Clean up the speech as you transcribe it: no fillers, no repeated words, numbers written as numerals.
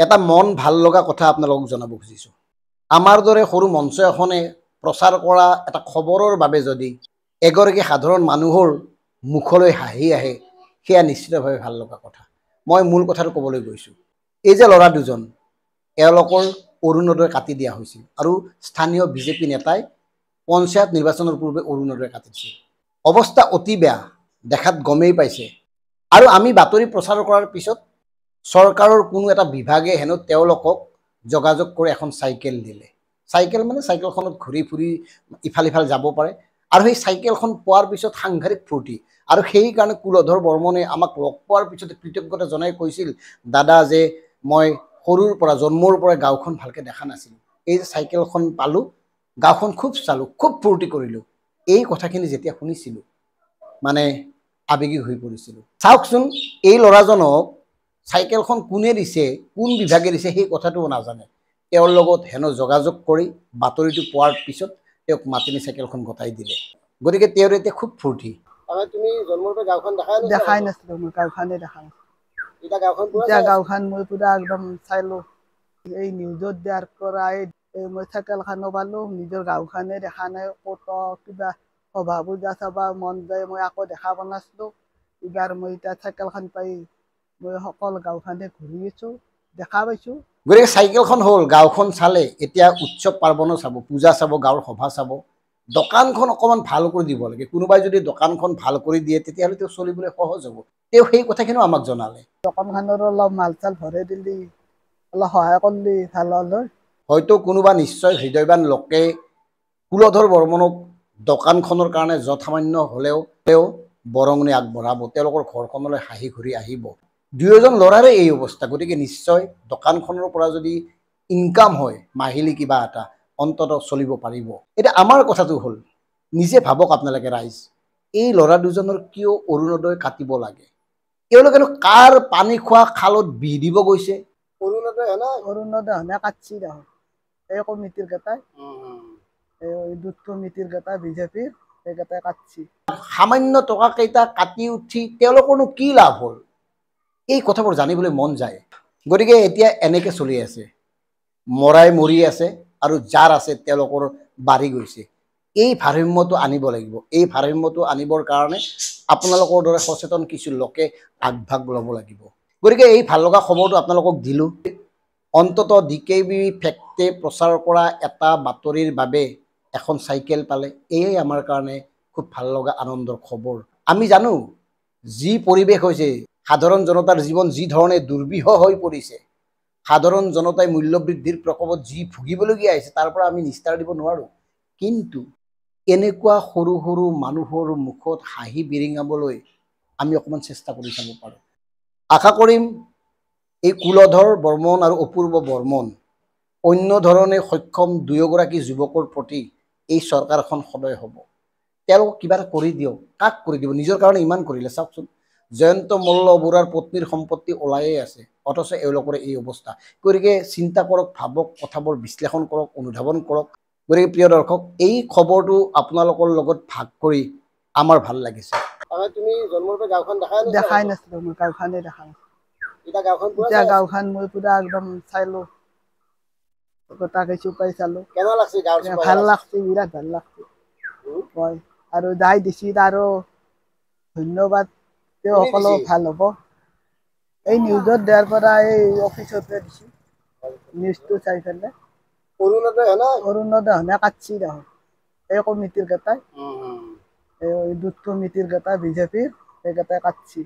এটা মন ভাল লগা কথা আপোনালোকক জনাব খুজিছোঁ। আমাৰ দৰে সৰু মঞ্চ এখনে প্ৰচাৰ কৰা এটা খবৰৰ বাবে যদি এগৰাকী সাধাৰণ মানুহৰ মুখলৈ হাঁহি আহে, সেয়া নিশ্চিতভাৱে ভাল লগা কথা। মই মূল কথাটো ক'বলৈ গৈছোঁ। এই যে ল'ৰা দুজন, এওঁলোকৰ অৰুণোদয় কাটি দিয়া হৈছিল আৰু স্থানীয় বিজেপি নেতাই পঞ্চায়ত নিৰ্বাচনৰ পূৰ্বে অৰুণোদয় কাটিছিল। অৱস্থা অতি বেয়া, দেখাত গমেই পাইছে। আৰু আমি বাতৰি প্ৰচাৰ কৰাৰ পিছত চৰকাৰৰ কোনো এটা বিভাগে হেনো তেওঁলোকক যোগাযোগ কৰি এখন চাইকেল দিলে। চাইকেল মানে চাইকেলখনত ঘূৰি ফুৰি ইফাল সিফাল যাব পাৰে। আৰু সেই চাইকেলখন পোৱাৰ পিছত সাংঘাতিক ফূৰ্তি। আৰু সেইকাৰণে কুলধৰ বৰ্মনে আমাক লগ পোৱাৰ পিছত কৃতজ্ঞতা জনাই কৈছিল, দাদা যে মই সৰুৰ পৰা জন্মৰ পৰা গাঁওখন ভালকৈ দেখা নাছিলোঁ, এই যে চাইকেলখন পালোঁ, গাঁওখন খুব চালোঁ, খুব ফূৰ্তি কৰিলোঁ। এই কথাখিনি যেতিয়া শুনিছিলোঁ মানে আৱেগিক হৈ পৰিছিলোঁ। চাওকচোন, এই ল'ৰাজনক চাইকেলখন কোনে দিছে, কোন বিভাগে দিছে সেই কথাটোও নাজানে। তেওঁৰ লগত হেনো যোগাযোগ কৰি বাতৰিটো পোৱাৰ পিছত তেওঁক মাতি নি চাইকেলখন গতাই দিলে। গতিকে তেওঁৰ এতিয়া খুব ফূৰ্তি। তুমি জন্মৰ পৰা গাঁওখন দেখাই নাছিলোঁ, মই গাঁওখনে দেখা নাছিলোঁ। এতিয়া গাঁওখন মই পুৰা একদম চালোঁ। এই নিউজত দিয়াৰ পৰাই মই চাইকেলখনো পালোঁ, নিজৰ গাঁওখনে দেখা নাই। ক'ত কিবা সভা পূজা চাবা মন যায়, মই আকৌ দেখা পোৱা নাছিলোঁ। এইবাৰ মই এতিয়া চাইকেলখন পাই মই সকলো গাঁওখনে ঘূৰি আছোঁ, দেখা পাইছোঁ। গতিকে চাইকেলখন হ'ল, গাঁওখন চালে, এতিয়া উৎসৱ পাৰ্বণো চাব, পূজা চাব, গাঁৱৰ সভা চাব। দোকানখন অকণমান ভাল কৰি দিব লাগে। কোনোবাই যদি দোকানখন ভাল কৰি দিয়ে তেতিয়াহ'লে তেওঁ চলিবলৈ সহজ হ'ব। তেওঁ সেই কথাখিনিও আমাক জনালে। দোকানখনৰ অলপ মাল চাল ভৰাই দিলি, অলপ সহায় কৰিলি ভাল হ'ল হয়। হয়তো কোনোবা নিশ্চয় হৃদয়বান লোকে কুলধৰ বৰ্মনক দোকানখনৰ কাৰণে যথামান্য হ'লেও তেওঁ বৰঙণি আগবঢ়াব, তেওঁলোকৰ ঘৰখনলৈ হাঁহি ঘূৰি আহিব। দুই এজন ল'ৰাৰে এই অৱস্থা, গতিকে নিশ্চয় দোকানখনৰ পৰা যদি ইনকাম হয় মাহিলী কিবা এটা, অন্ততঃ চলিব পাৰিব। এতিয়া আমাৰ কথাটো হ'ল, নিজে ভাবক আপোনালোকে ৰাইজ, এই ল'ৰা দুজনৰ কিয় অৰুণোদয় কাটিব লাগে? এওঁলোকেনো কাৰ পানী খোৱা খালত বিহ দিব গৈছে? অৰুণোদয় হনে কাটছি দেখোন এই কমিটিৰ কেইটাই, এই দুধ কমিটিৰ কেইটা বিজেপিৰ সেইকেইটাই কাটছি। সামান্য টকা কেইটা কাটি উঠি তেওঁলোকৰনো কি লাভ হ'ল? এই কথাবোৰ জানিবলৈ মন যায়। গতিকে এতিয়া এনেকৈ চলি আছে, মৰাই মৰি আছে আৰু যাৰ আছে তেওঁলোকৰ বাঢ়ি গৈছে। এই ভাৰসাম্যটো আনিব লাগিব। এই ভাৰসাম্যটো আনিবৰ কাৰণে আপোনালোকৰ দৰে সচেতন কিছু লোকে আগভাগ ল'ব লাগিব। গতিকে এই ভাল লগা খবৰটো আপোনালোকক দিলোঁ। অন্ততঃ DKB ফেক্টে প্ৰচাৰ কৰা এটা বাতৰিৰ বাবে এখন চাইকেল পালে, এয়াই আমাৰ কাৰণে খুব ভাল লগা আনন্দৰ খবৰ। আমি জানো যি পৰিৱেশ হৈছে, সাধাৰণ জনতাৰ জীৱন যি ধৰণে দুৰ্বিহ হৈ পৰিছে, সাধাৰণ জনতাই মূল্যবৃদ্ধিৰ প্ৰকোপত যি ভুগিবলগীয়া হৈছে, তাৰ পৰা আমি নিস্তাৰ দিব নোৱাৰোঁ। কিন্তু এনেকুৱা সৰু সৰু মানুহৰ মুখত হাঁহি বিৰিঙাবলৈ আমি অকণমান চেষ্টা কৰি চাব পাৰোঁ। আশা কৰিম এই কুলধৰ বৰ্মন আৰু অপূৰ্ব বৰ্মন অন্য ধৰণে সক্ষম দুয়োগৰাকী যুৱকৰ প্ৰতি এই চৰকাৰখন সদয় হ'ব। তেওঁলোকক কিবা এটা কৰি দিয়ক। কাক কৰি দিব? নিজৰ কাৰণে ইমান কৰিলে। চাওকচোন, জয়ন্ত মল্ল বৰুৱাৰ পত্নীৰ সম্পত্তি ওলায়ে আছে, অথচ এওঁলোকৰ এই অৱস্থা। গতিকে চিন্তা কৰক, ভাবক, কথাবোৰ বিশ্লেষণ কৰক, অনুধাৱন কৰক। গতিকে প্ৰিয় দৰ্শক, এই খবৰটো আপোনালোকৰ লগত ভাগ কৰি আমাৰ ভাল লাগিছে। তুমি জন্মৰ পৰা গাঁওখন দেখাই নাছিলোঁ, মই গাঁওখনে দেখা নাছিলোঁ। এতিয়া গাঁওখন মই পুৰা একদম চালোঁ, গোটা কিছু পাই চালোঁ। ভাল লাগছে, বিৰাট ভাল লাগছে। হয়, আৰু যাই দিছি আৰু ধন্যবাদ, তেওঁ সকলো ভাল হ'ব। এই নিউজত দিয়াৰ পৰা এই অফিচতে দিছি, নিউজটো চাই পেলাই। অৰুণোদয় হনে কাটছি দেখোন এই কমিটিৰ কেইটাই, এই দুধ কমিটিৰ কেইটা বিজেপিৰ সেইকেইটাই কাটছি।